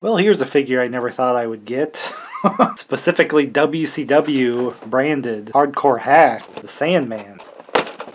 Well, here's a figure I never thought I would get. Specifically WCW branded hardcore hack, the Sandman.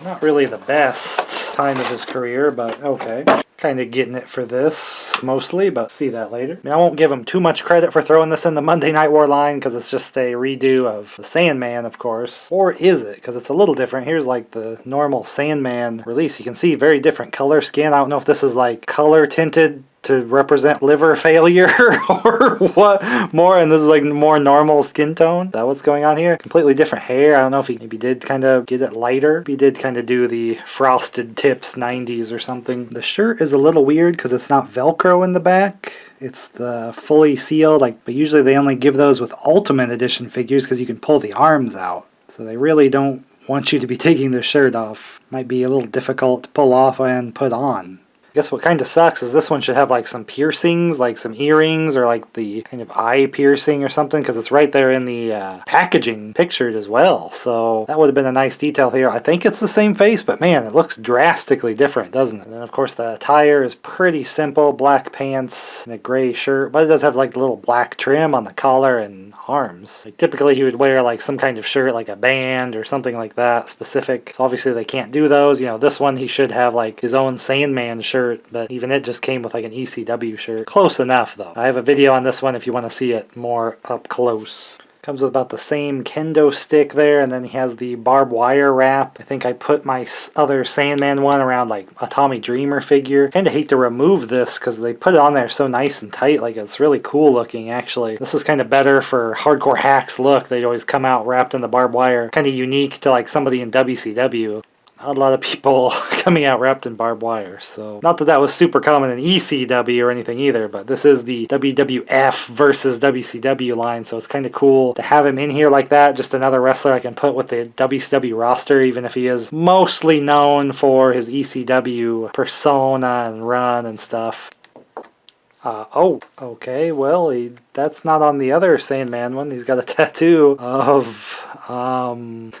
Not really the best time of his career, but okay. Kind of getting it for this, mostly, but see that later. I won't give him too much credit for throwing this in the Monday Night War line, because it's just a redo of the Sandman, of course. Or is it? Because it's a little different. Here's like the normal Sandman release. You can see very different color skin. I don't know if this is like color tinted to represent liver failure or what more, and this is like more normal skin tone. Is that what's going on here? Completely different hair. I don't know if he maybe did kind of get it lighter. He did kind of do the frosted tips 90s or something. The shirt is a little weird because it's not Velcro in the back. It's the fully sealed, but usually they only give those with Ultimate Edition figures because you can pull the arms out. So they really don't want you to be taking the shirt off. Might be a little difficult to pull off and put on. I guess what kind of sucks is this one should have like some piercings, like some earrings, or like the kind of eye piercing or something, because it's right there in the packaging pictured as well. So that would have been a nice detail here. I think it's the same face, but man, it looks drastically different, doesn't it? And then of course the attire is pretty simple, black pants and a gray shirt, but it does have like the little black trim on the collar and arms. Like typically he would wear like some kind of shirt, like a band or something like that specific. So obviously they can't do those. You know, this one he should have like his own Sandman shirt, but even it just came with like an ECW shirt. Close enough though. I have a video on this one if you want to see it more up close. Comes with about the same kendo stick there, and then he has the barbed wire wrap. I think I put my other Sandman one around like a Tommy Dreamer figure. Kind of hate to remove this because they put it on there so nice and tight. Like it's really cool looking actually. This is kind of better for hardcore hacks look. They'd always come out wrapped in the barbed wire. Kind of unique to like somebody in WCW. Not a lot of people coming out wrapped in barbed wire, so not that that was super common in ECW or anything either, but this is the WWF versus WCW line, so it's kind of cool to have him in here like that. Just another wrestler I can put with the WCW roster, even if he is mostly known for his ECW persona and run and stuff. Oh, okay, well, that's not on the other Sandman one. He's got a tattoo of, I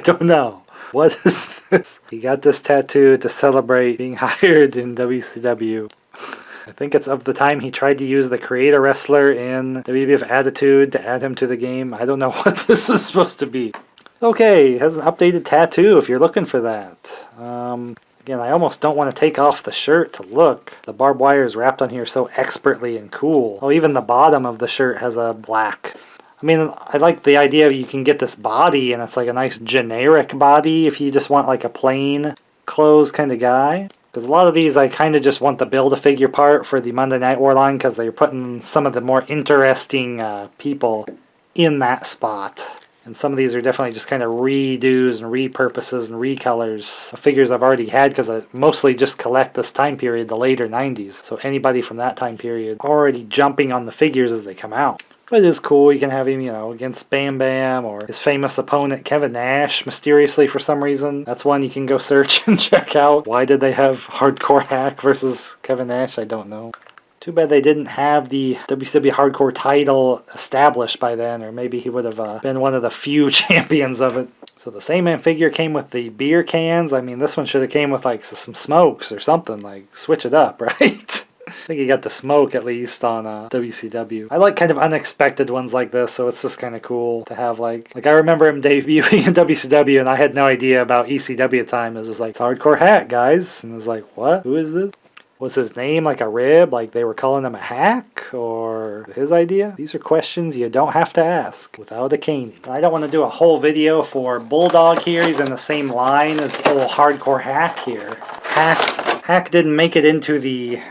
don't know. What is this? He got this tattoo to celebrate being hired in WCW. I think it's of the time he tried to use the Creator Wrestler in WWF Attitude to add him to the game. I don't know what this is supposed to be. Okay, has an updated tattoo if you're looking for that. Again, I almost don't want to take off the shirt to look. The barbed wire is wrapped on here so expertly and cool. Oh, even the bottom of the shirt has a black. I mean, I like the idea of you can get this body, and it's like a nice generic body if you just want like a plain clothes kind of guy. Because a lot of these, I kind of just want the Build-A-Figure part for the Monday Night War line, because they're putting some of the more interesting people in that spot. And some of these are definitely just kind of redos and repurposes and recolors of figures I've already had, because I mostly just collect this time period, the later 90s. So anybody from that time period already jumping on the figures as they come out. But it is cool. You can have him, you know, against Bam Bam or his famous opponent Kevin Nash, mysteriously for some reason. That's one you can go search and check out. Why did they have Hardcore Hack versus Kevin Nash? I don't know. Too bad they didn't have the WCW Hardcore title established by then, or maybe he would have been one of the few champions of it. So the Sandman figure came with the beer cans. I mean, this one should have came with like some smokes or something. Like, switch it up, right? I think he got the smoke at least on WCW. I like kind of unexpected ones like this, so it's just kind of cool to have like I remember him debuting in WCW, and I had no idea about ECW at the time. It was just like, it's Hardcore Hack, guys. And I was like, what? Who is this? Was his name like a rib? Like they were calling him a hack? Or his idea? These are questions you don't have to ask without a caning. I don't want to do a whole video for Bulldog here. He's in the same line as old Hardcore Hack here. Hack didn't make it into the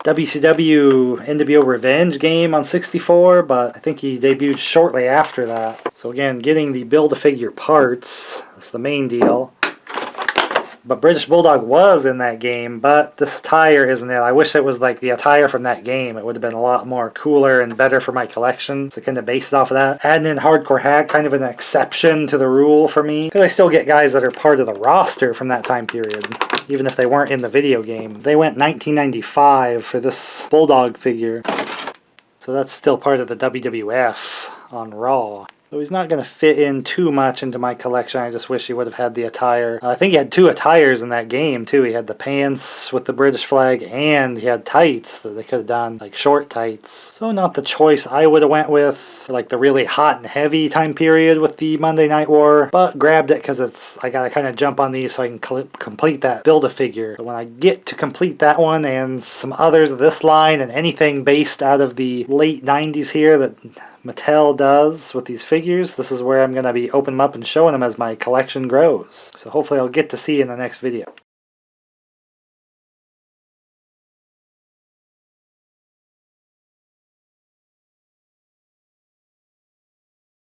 WCW NWO Revenge game on 64, but I think he debuted shortly after that. So again, getting the Build-A-Figure parts, that's the main deal. But British Bulldog was in that game, but this attire isn't it. I wish it was like the attire from that game. It would have been a lot more cooler and better for my collection. So kind of based off of that. Adding in Hardcore Hack, kind of an exception to the rule for me. Because I still get guys that are part of the roster from that time period, even if they weren't in the video game. They went 1995 for this Bulldog figure. So that's still part of the WWF on Raw. So he's not going to fit in too much into my collection. I just wish he would have had the attire. I think he had 2 attires in that game too. He had the pants with the British flag and he had tights that they could have done, like short tights. So not the choice I would have went with for like the really hot and heavy time period with the Monday Night War, but grabbed it because I got to kind of jump on these so I can complete that Build-A-Figure. But when I get to complete that one and some others of this line and anything based out of the late 90s here that Mattel does with these figures, this is where I'm going to be opening them up and showing them as my collection grows. So hopefully I'll get to see in the next video.